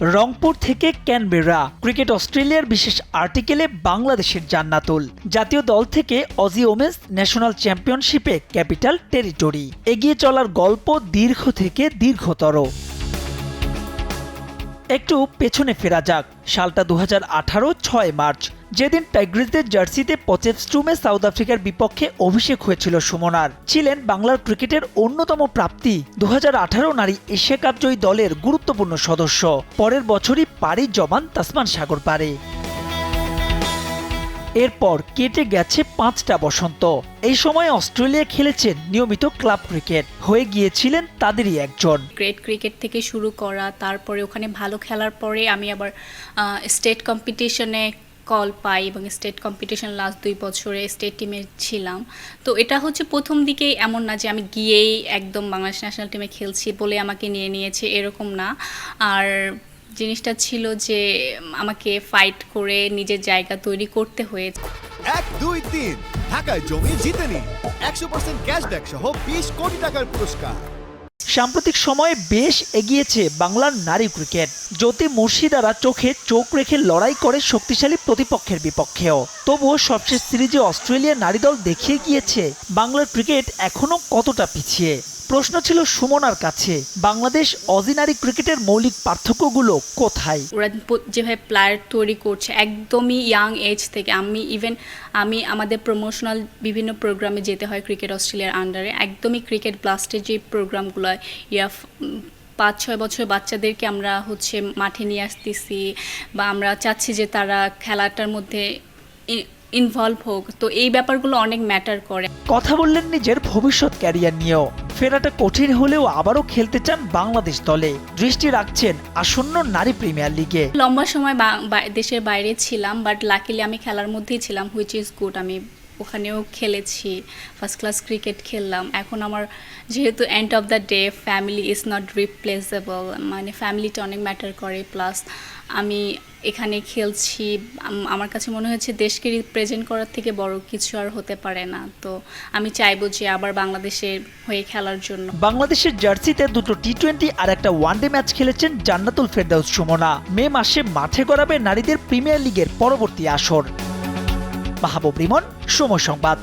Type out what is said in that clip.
রংপুর থেকে Canberra cricket অস্ট্রেলিয়ার বিশেষ আর্টিকেলে বাংলাদেশের জান্নাতুল জাতীয় দল থেকে অজি ওমেন্স ন্যাশনাল চ্যাম্পিয়নশিপে ক্যাপিটাল টেরিটরি এগিয়ে চলার গল্প দীর্ঘ থেকে দীর্ঘতর। একটু পেছনে ফেরা যাক, সালটা 2018 6 মার্চ, যেদিন টাইগ্রিসদের জার্সিতে পচেফস্ট্রুমে সাউথ আফ্রিকার বিপক্ষে অভিষেক হয়েছিল সুমনার। ছিলেন বাংলার ক্রিকেটের অন্যতম প্রাপ্তি 2018 নারী এশিয়া কাপ জয়ী দলের গুরুত্বপূর্ণ সদস্য। পরের বছরই পাড়ি জমান তাসমান সাগর পারে। এরপর কেটে গেছে 5টা বসন্ত। এই সময় অস্ট্রেলিয়া খেলেছেন নিয়মিত ক্লাব ক্রিকেট, হয়ে গিয়েছিলেন তাদেরই একজন। গ্রেড ক্রিকেট থেকে শুরু করা, তারপরে ওখানে ভালো খেলার পরে আমি আবার স্টেট কম্পিটিশনে কল পাই এবং স্টেট কম্পিটিশন লাস্ট 2 বছরে স্টেট টিমে ছিলাম। তো এটা হচ্ছে প্রথম দিকেই এমন না যে আমি গিয়েই একদম বাংলাদেশ ন্যাশনাল টিমে খেলছি বলে আমাকে নিয়ে নিয়েছে, এরকম না। আর জিনিসটা ছিল যে আমাকে ফাইট করে নিজের জায়গা তৈরি করতে হয়েছে। 1 2 3 ঢাকায় জমি জিতে নিন 100% ক্যাশব্যাক সহ 20 কোটি টাকার পুরস্কার। সাম্প্রতিক সময়ে বেশ এগিয়েছে বাংলার নারী ক্রিকেট। জ্যোতি মুর্শিদারা চোখে চোখ রেখে লড়াই করে শক্তিশালী প্রতিপক্ষের বিপক্ষেও। তবুও সবশেষ সিরিজে অস্ট্রেলিয়ার নারী দল দেখিয়ে গিয়েছে বাংলার ক্রিকেট এখনো কতটা পিছিয়ে। প্রশ্ন ছিল সুমনার কাছে, বাংলাদেশ অজি নারী ক্রিকেটের মৌলিক পার্থক্যগুলো কোথায়? ওরা যেভাবে প্লেয়ার তৈরি করছে একদমই ইয়াং এজ থেকে, আমি আমাদের প্রমোশনাল বিভিন্ন প্রোগ্রামে যেতে হয় ক্রিকেট অস্ট্রেলিয়ার আন্ডারে, একদমই ক্রিকেট ব্লাস্টের যে প্রোগ্রামগুলো 5-6 বছর বাচ্চাদেরকে আমরা হচ্ছে মাঠে নিয়ে আসতেছি, বা আমরা চাচ্ছি যে তারা খেলাটার মধ্যে ইনভলভ হোক। তো এই ব্যাপারগুলো অনেক ম্যাটার করে। কথা বললেন নিজের ভবিষ্যৎ ক্যারিয়ার নিয়েও। ফেরাটা কঠিন হলেও আবারও খেলতে চান বাংলাদেশ দলে, দৃষ্টি রাখছেন আসন্ন নারী প্রিমিয়ার লিগে। লম্বা সময় দেশের বাইরে ছিলাম, বাট লাকিলি আমি খেলার মধ্যেই ছিলাম, হুইচ ইজ গুড। আমি ওখানেও খেলেছি, ফার্স্ট ক্লাস ক্রিকেট খেললাম। এখন আমার যেহেতু end of the day family is not replaceable, মানে ফ্যামিলিটা অনেক ম্যাটার করে। প্লাস আমি এখানে খেলছি, আমার কাছে মনে হচ্ছে দেশকে রিপ্রেজেন্ট করার থেকে বড় কিছু আর হতে পারে না। তো আমি চাইবো যে আবার বাংলাদেশের হয়ে খেলার জন্য। বাংলাদেশের জার্সিতে 2টো টি20 আর একটা ওয়ানডে ম্যাচ খেলেছেন জান্নাতুল ফেরদাউস সুমনা। মে মাসে মাঠে গড়াবে নারীদের প্রিমিয়ার লিগের পরবর্তী আসর। মাহবুব রিমন, সময় সংবাদ।